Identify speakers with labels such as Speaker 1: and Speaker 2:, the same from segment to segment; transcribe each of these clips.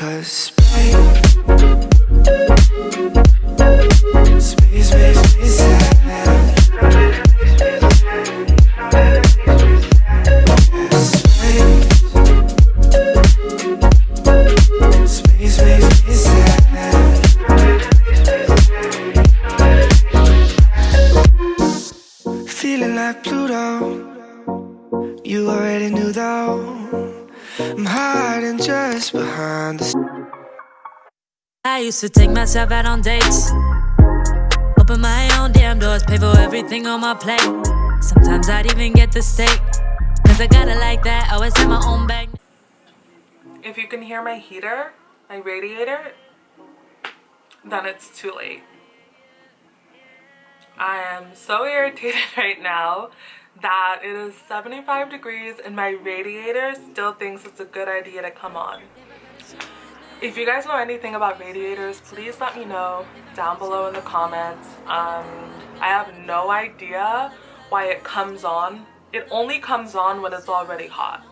Speaker 1: 'cause space, space makes me sad. Space makes me sad. Feeling like Pluto, you already knew though. I'm hiding just behind the.
Speaker 2: I used to take myself out on dates, open my own damn doors, pay for everything on my plate. Sometimes I'd even get the steak, cause I got it like that, always have my own bag.
Speaker 3: If you can hear my heater, my radiator, then it's too late. I am so irritated right now that it is 75 degrees and my radiator still thinks it's a good idea to come on. If you guys know anything about radiators, please let me know down below in the comments. I have no idea why it comes on. It only comes on when it's already hot.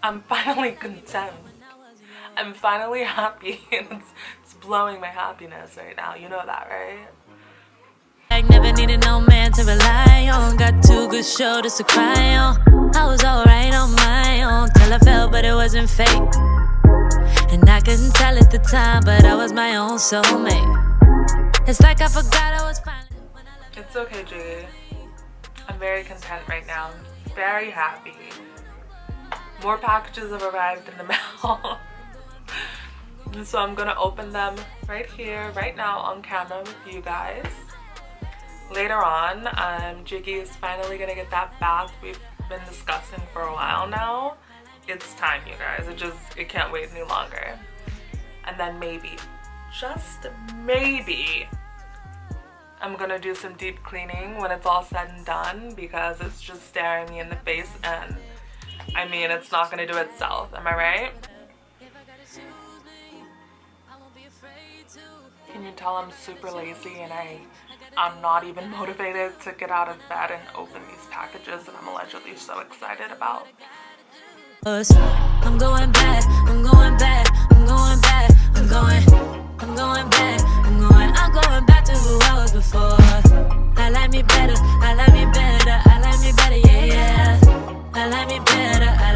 Speaker 3: I'm finally content. I'm finally happy, and it's blowing my happiness right now. You know that, right?
Speaker 2: I never needed no man to rely on. Got two good shoulders to cry on. I was alright on my own till I fell, but it wasn't fate. And I couldn't tell at the time, but I was my own soulmate. It's like I forgot I was finally.
Speaker 3: It's okay, G. I'm very content right now. Very happy. More packages have arrived in the mail. So I'm gonna open them right here, right now on camera with you guys. Later on, Jiggy is finally gonna get that bath we've been discussing for a while now. It's time, you guys. It can't wait any longer. And then maybe, just maybe, I'm gonna do some deep cleaning when it's all said and done, because it's just staring me in the face, and I mean, it's not gonna do itself. Am I right? Can you tell I'm super lazy and I'm not even motivated to get out of bed and open these packages that I'm allegedly so excited about?
Speaker 2: I'm going back, I'm going back, I'm going back, I'm going back, I'm going back to who I was before. I like me better, I like me better, I like me better, yeah, yeah. I like me better, I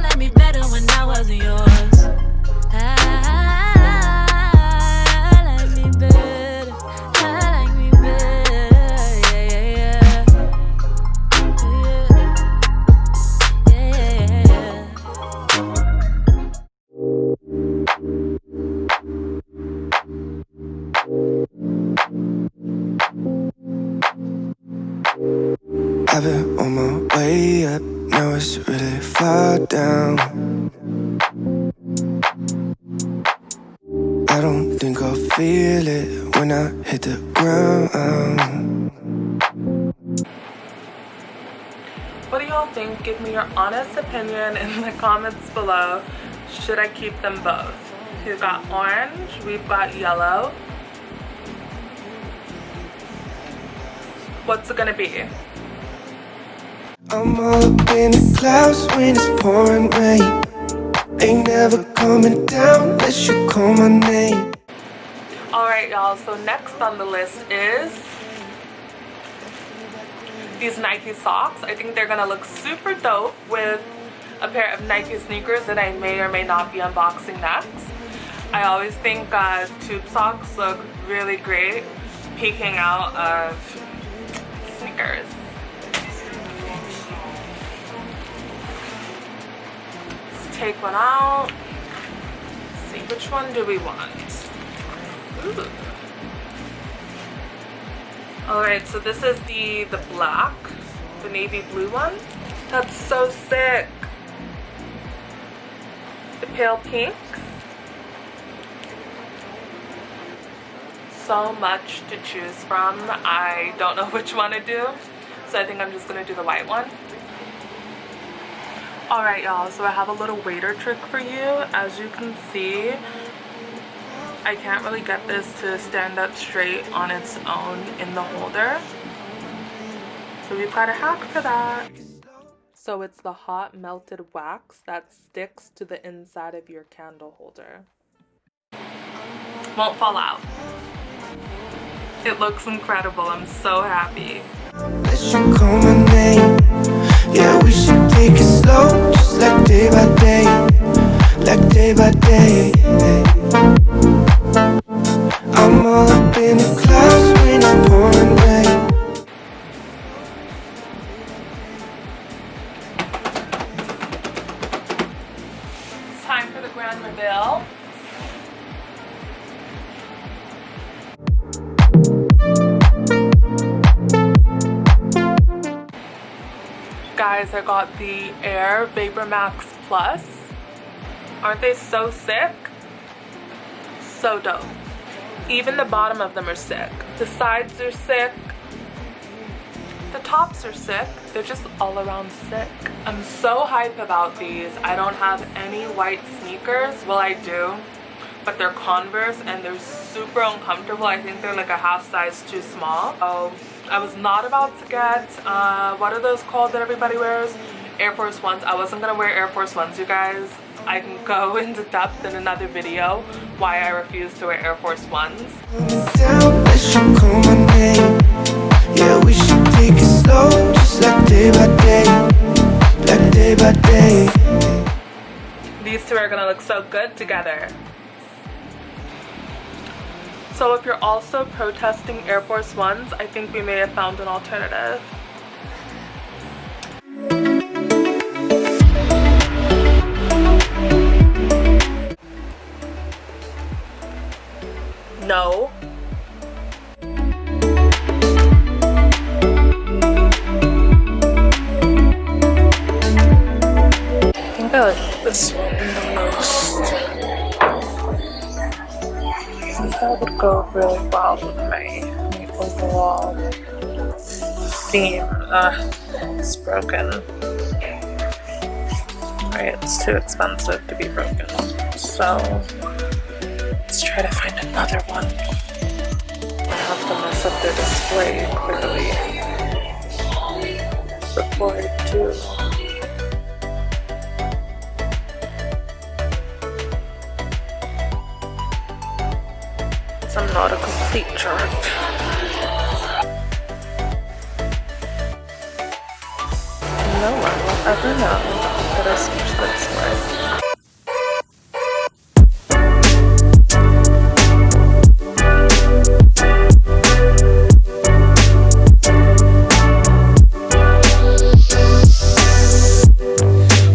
Speaker 2: like me better when I wasn't yours. I like me better, I like me better, yeah, yeah, yeah, yeah, yeah.
Speaker 1: I've been on my way up, now it's really far down. I don't think I'll feel it when I hit the ground.
Speaker 3: What do y'all think? Give me your honest opinion in the comments below. Should I keep them both? We've got orange, we've got yellow. What's it gonna be?
Speaker 1: I'm all up in the clouds when it's pouring rain. Ain't never coming down unless you call my name.
Speaker 3: Alright, y'all, so next on the list is these Nike socks. I think they're gonna look super dope with a pair of Nike sneakers that I may or may not be unboxing next. I always think tube socks look really great peeking out of sneakers. Let's take one out. Let's see, which one do we want? Ooh. Alright, so this is the black, the navy blue one. That's so sick. The pale pink. So much to choose from. I don't know which one to do, so I think I'm just gonna do the white one. Alright, y'all, so I have a little waiter trick for you. As you can see, I can't really get this to stand up straight on its own in the holder. So we've got a hack for that. So it's the hot melted wax that sticks to the inside of your candle holder. Won't fall out. It looks incredible. I'm so happy.
Speaker 1: Unless you call my name. Yeah, we should take it slow, just like day by day, like day by day. I'm all up in the clouds when it's pouring rain.
Speaker 3: It's time for the grand reveal. Guys, I got the Air Vapor Max Plus. Aren't they so sick? So dope. Even the bottom of them are sick. The sides are sick. The tops are sick. They're just all around sick. I'm so hype about these. I don't have any white sneakers. Well, I do, but they're Converse and they're super uncomfortable. I think they're like a half size too small. Oh, I was not about to get, what are those called that everybody wears? Air Force Ones. I wasn't gonna wear Air Force Ones, you guys. I can go into depth in another video why I refuse to wear Air Force Ones.
Speaker 1: Down, let's you call my name. Yeah, we should take it slow, just like day by day, like day by day.
Speaker 3: These two are gonna look so good together. So if you're also protesting Air Force Ones, I think we may have found an alternative. No. I think I like this one the most. I think that would go really well with my overall theme. It's broken. Right, it's too expensive to be broken. So let's try to find another one. I have to mess up their display clearly before I do. I'm not a complete jerk. No one will ever know that I speak this way.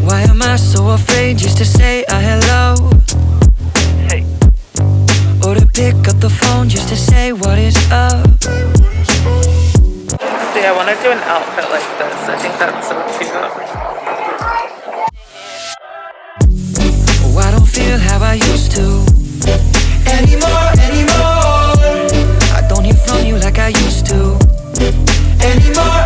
Speaker 1: Why am I so afraid just to say a hello?
Speaker 3: Hey.
Speaker 1: Or to pick up the phone just to say what is up?
Speaker 3: See, I want to do an outfit like this. I think that's so cute.
Speaker 1: Oh, I don't feel how I used to anymore. I don't hear from you like I used to anymore.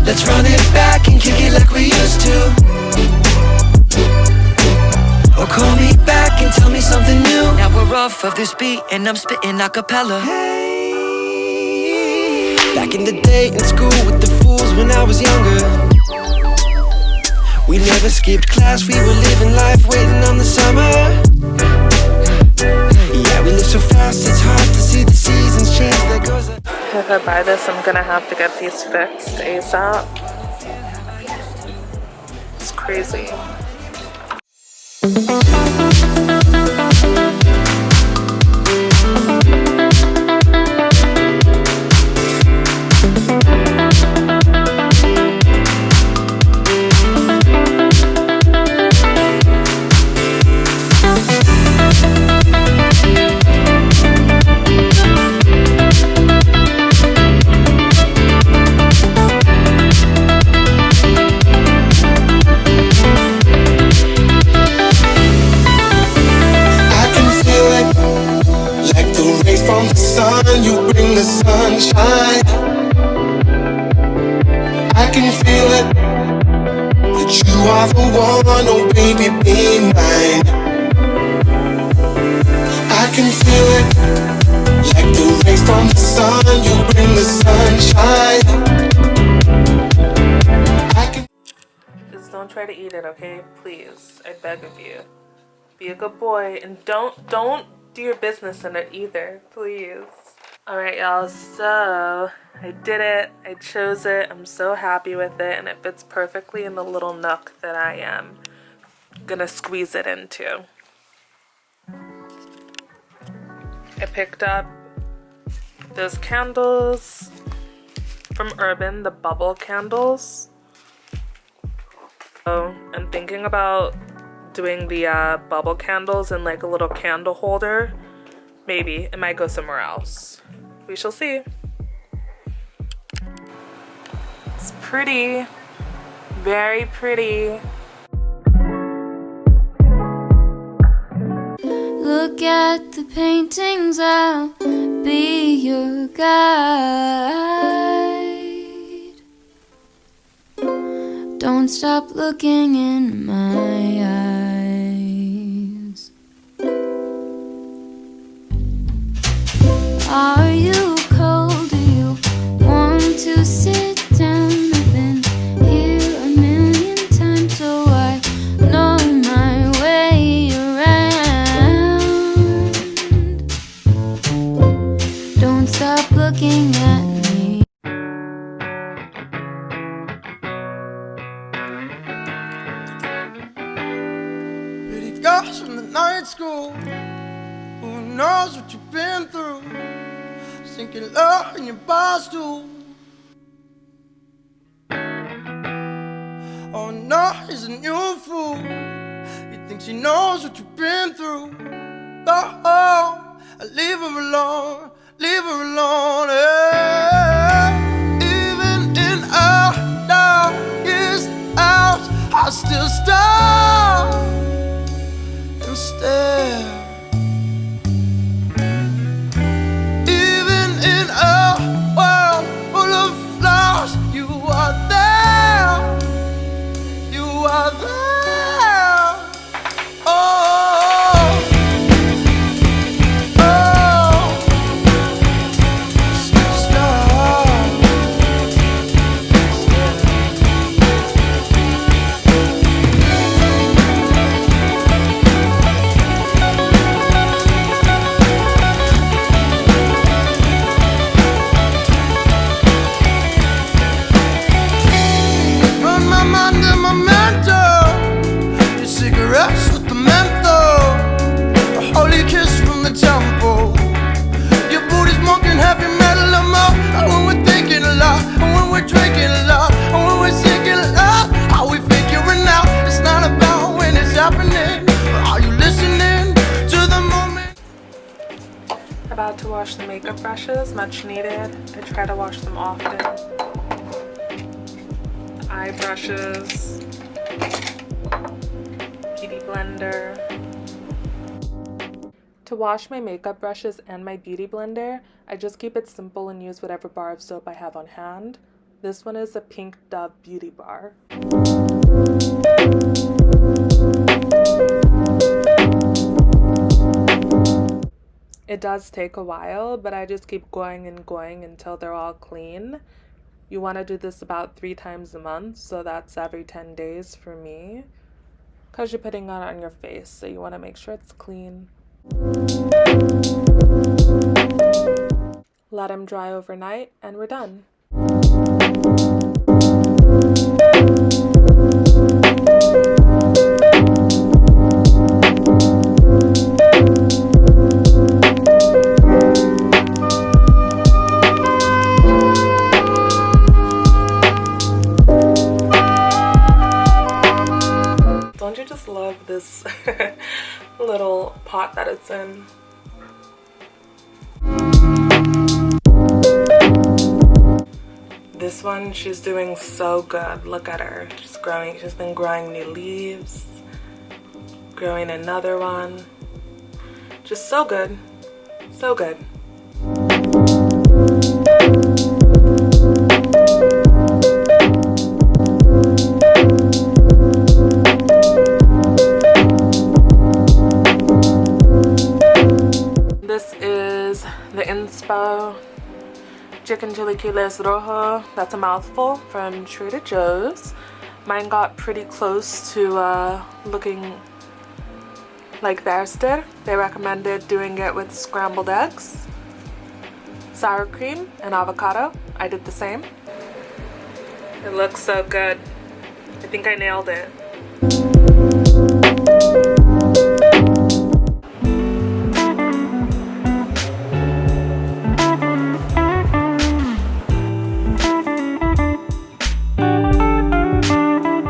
Speaker 1: Let's run it back and kick it like we used to. Or call me back and tell me something new. Now we're off of this beat and I'm spitting a cappella. Back in the day in school with the fools when I was younger. We never skipped class, we were living life waiting on the summer. Yeah, we live so fast, it's hard to see the seasons change. That goes
Speaker 3: If I buy this, I'm gonna have to get these fixed ASAP. It's crazy.
Speaker 1: You bring the sunshine. I can feel it, that you are the one, oh baby, be mine. I can feel it, like the rays from the sun. You bring the sunshine.
Speaker 3: Don't try to eat it, okay? Please, I beg of you. Be a good boy and don't do your business in it either, please. Alright, y'all, so I did it. I chose it. I'm so happy with it, and it fits perfectly in the little nook that I am gonna squeeze it into. I picked up those candles from Urban, the bubble candles. So I'm thinking about doing the bubble candles in like a little candle holder. Maybe it might go somewhere else. We shall see. It's pretty, very pretty.
Speaker 2: Look at the paintings, I'll be your guide. Don't stop looking in my eyes. Are you cold? Do you want to sit down? I've been here a million times, so I know my way around. Don't stop looking at me.
Speaker 4: Pretty girls from the night school, who knows what you've been through? Sinking low in your bar stool. Oh no, he's a new fool. He thinks he knows what you've been through. Oh, leave her alone, leave her alone. Yeah. Even in our darkest hours, I still stop and stare. Even in a world full of flaws, you are there. You are there. Oh, oh, still stop. Run my mind and my mental. Your cigarettes with the menthol. A holy kiss from the temple. Your booty's smoking heavy metal and more. And when we're thinking a lot, and when we're drinking a lot, and when we're singing a lot, how we figuring out? It's not about when it's happening, but are you listening to the moment?
Speaker 3: About to wash the makeup brushes, much needed. I try to wash them often. Eye brushes, beauty blender. To wash my makeup brushes and my beauty blender, I just keep it simple and use whatever bar of soap I have on hand. This one is a Pink Dove Beauty Bar. It does take a while, but I just keep going and going until they're all clean. You want to do this about 3 times a month, so that's every 10 days for me. Because you're putting it on your face, so you want to make sure it's clean. Let them dry overnight, and we're done. Don't you just love this little pot that it's in? This one, she's doing so good. Look at her. She's growing. She's been growing new leaves. Growing another one. Just so good. So good. This is the Inspo Chicken Chili Quiles Rojo. That's a mouthful from Trader Joe's. Mine got pretty close to looking like theirs did. They recommended doing it with scrambled eggs, sour cream, and avocado. I did the same. It looks so good. I think I nailed it.